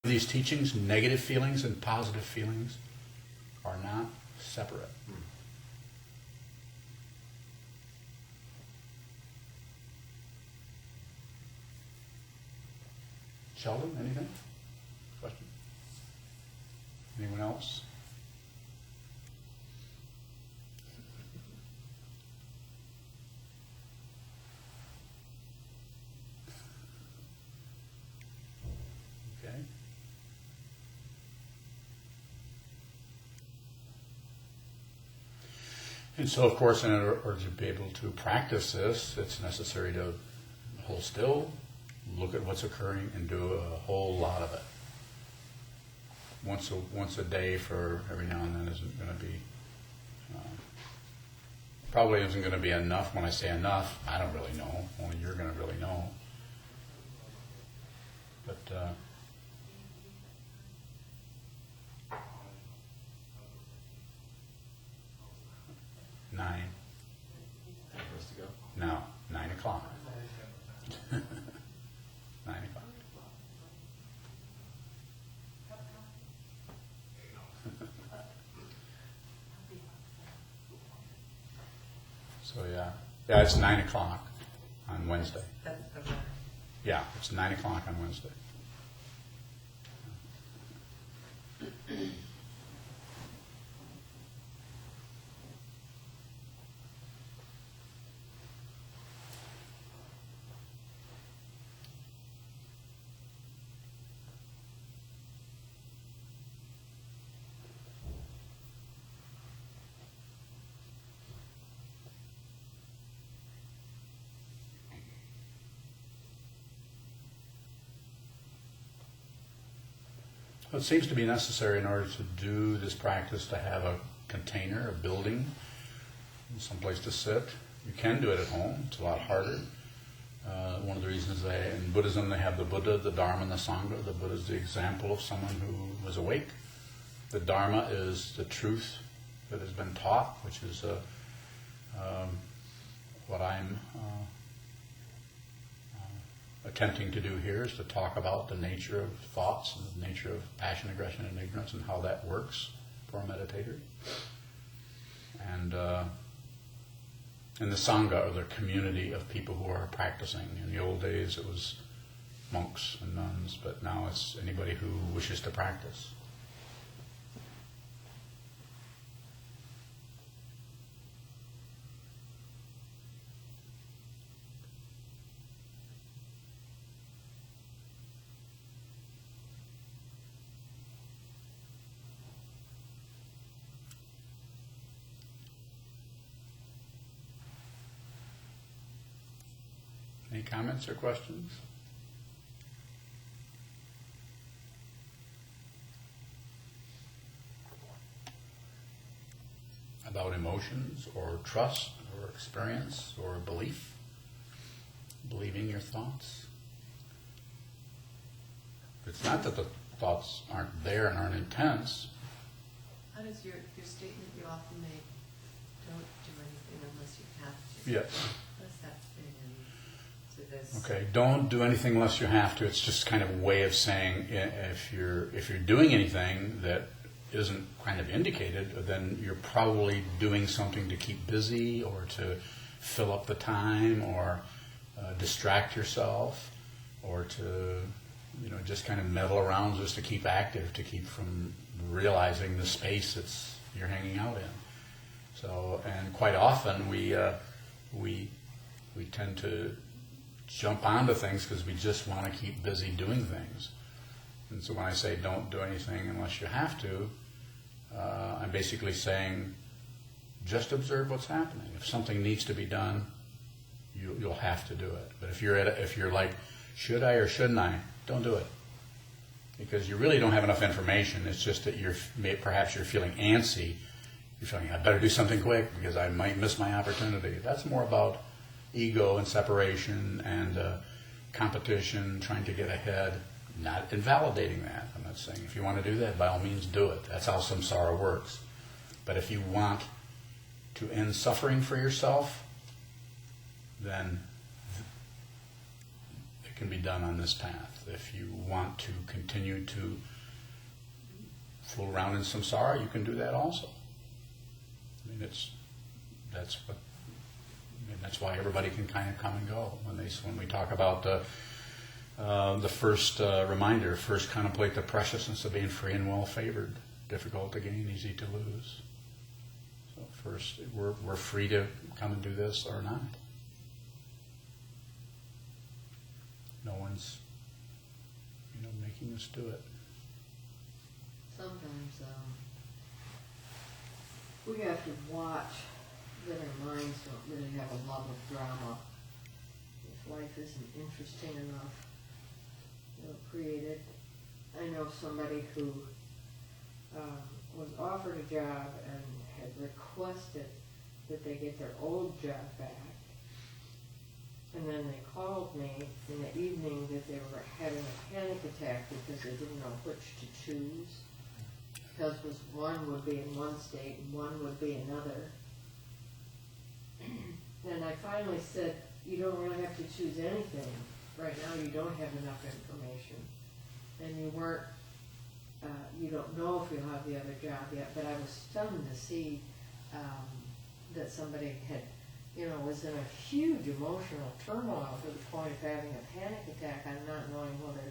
these teachings, negative feelings and positive feelings are not separate. Sheldon, anything? Question? Anyone else? Okay. And so, of course, in order to be able to practice this, it's necessary to hold still, look at what's occurring, and do a whole lot of it. Once a day for every now and then isn't going to be, probably isn't going to be enough. When I say enough, I don't really know. Only you're going to really know. But 9. For us to go? No, 9 o'clock. 9 o'clock. So yeah, it's 9 o'clock on Wednesday. Yeah, it's 9 o'clock on Wednesday. It seems to be necessary in order to do this practice to have a container, a building, someplace to sit. You can do it at home. It's a lot harder. One of the reasons in Buddhism they have the Buddha, the Dharma, and the Sangha. The Buddha is the example of someone who was awake. The Dharma is the truth that has been taught, which is what I'm attempting to do here, is to talk about the nature of thoughts and the nature of passion, aggression, and ignorance, and how that works for a meditator. And the Sangha, or the community of people who are practicing. In the old days it was monks and nuns, but now it's anybody who wishes to practice. Any comments or questions? About emotions or trust or experience or belief? Believing your thoughts? It's not that the thoughts aren't there and aren't intense. How does your statement you often make, don't do anything unless you have to? Yes. What does that fit into this? Okay, don't do anything unless you have to. It's just kind of a way of saying if you're doing anything that isn't kind of indicated, then you're probably doing something to keep busy or to fill up the time or distract yourself or to just kind of meddle around just to keep active, to keep from realizing the space that's you're hanging out in. So, and quite often we tend to jump onto things because we just want to keep busy doing things. And so when I say don't do anything unless you have to, I'm basically saying just observe what's happening. If something needs to be done, you'll have to do it. But if you're like, should I or shouldn't I? Don't do it. Because you really don't have enough information. It's just that perhaps you're feeling antsy. You're feeling, I better do something quick because I might miss my opportunity. That's more about ego and separation and competition, trying to get ahead, not invalidating that. I'm not saying if you want to do that, by all means do it. That's how samsara works. But if you want to end suffering for yourself, then it can be done on this path. If you want to continue to fool around in samsara, you can do that also. I mean, that's why everybody can kind of come and go. When we talk about the first reminder, first contemplate the preciousness of being free and well favored, difficult to gain, easy to lose. So first, we're free to come and do this or not. No one's, making us do it. Sometimes we have to watch that our minds don't really have a love of drama. If life isn't interesting enough, create it. I know somebody who was offered a job and had requested that they get their old job back. And then they called me in the evening that they were having a panic attack because they didn't know which to choose. Because one would be in one state and one would be another. And I finally said, you don't really have to choose anything. Right now you don't have enough information. And you don't know if you'll have the other job yet. But I was stunned to see that somebody had, was in a huge emotional turmoil to the point of having a panic attack on not knowing whether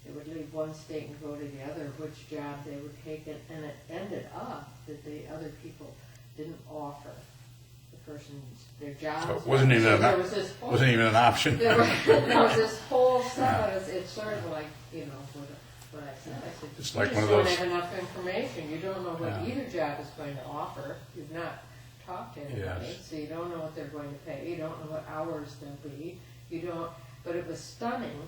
they would leave one state and go to the other, which job they would take it. And it ended up that the other people didn't offer the person their job. So it wasn't even an option. There was this whole stuff. It's sort of like, what I said. I said, it's you like just one of don't those, have enough information. You don't know what Yeah. either job is going to offer. You've not talked to anybody, Yes. so you don't know what they're going to pay. You don't know what hours they'll be. But it was stunning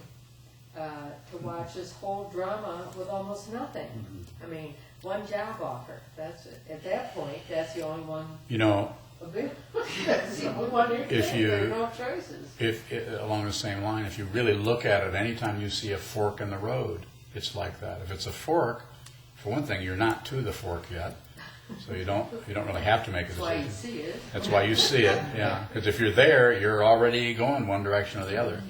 to watch this whole drama with almost nothing. Mm-hmm. I mean, one job offer. That's it. At that point, that's the only one. That's the only one you If can. you- There are no choices. along the same line, if you really look at it, anytime you see a fork in the road, it's like that. If it's a fork, for one thing, you're not to the fork yet, so you don't really have to make a That's why decision. you see it. That's why you see it, yeah. Because if you're there, you're already going one direction or the other.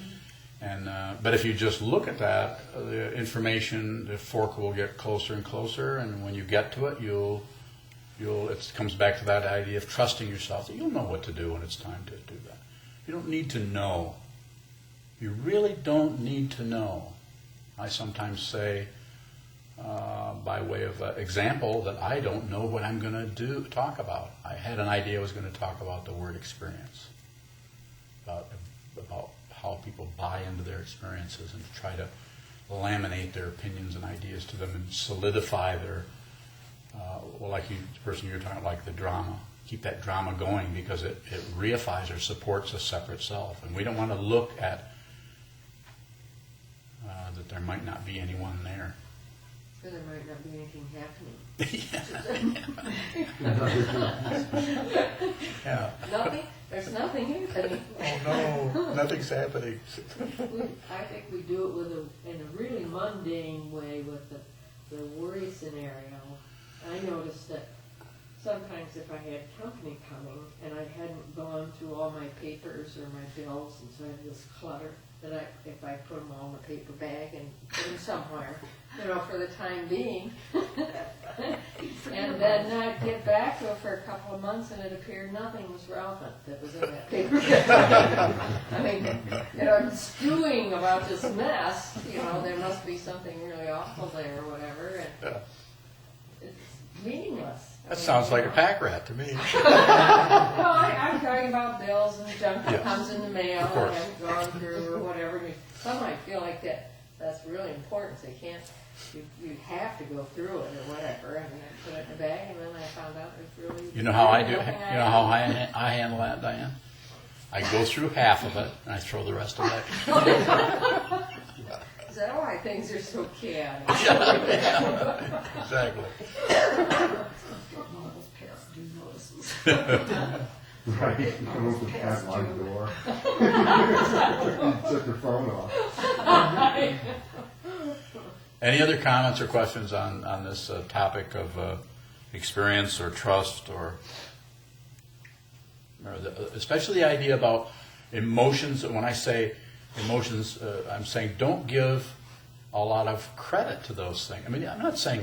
And but if you just look at that, the information, the fork will get closer and closer, and when you get to it, it comes back to that idea of trusting yourself that you'll know what to do when it's time to do that. You don't need to know. You really don't need to know. I sometimes say, by way of example, that I don't know what I'm going to talk about. I had an idea I was going to talk about the word experience, about how people buy into their experiences and try to laminate their opinions and ideas to them and solidify their, like the person you're talking about, like the drama. Keep that drama going because it reifies or supports a separate self. And we don't want to look at that there might not be anyone there. Or there might not be anything happening. Yeah. Nothing? There's nothing happening. Oh no, nothing's happening. I think we do it in a really mundane way with the worry scenario. I noticed that sometimes if I had company coming and I hadn't gone through all my papers or my bills, and so I had this clutter, that if I put them all in a paper bag and put them somewhere, for the time being, and then I'd get back to it for a couple of months and it appeared nothing was relevant that was in that paper bag. I mean, stewing about this mess, there must be something really awful there or whatever, and it's meaningless. That sounds like a pack rat to me. No, I'm talking about bills and junk that Yes. comes in the mail Of course. and I've gone through or whatever. Some might feel like that's really important. So you have to go through it or whatever. And I put it in a bag, and then I found out there's really You know how I do? You nothing know how I handle that, Diane? I go through half of it and I throw the rest away. Is that why things are so chaotic? Exactly. All those past due notices. Right, you come up with that locked door. Took your phone off. Any other comments or questions on this topic of experience or trust or especially the idea about emotions? When I say emotions, I'm saying don't give a lot of credit to those things. I mean, I'm not saying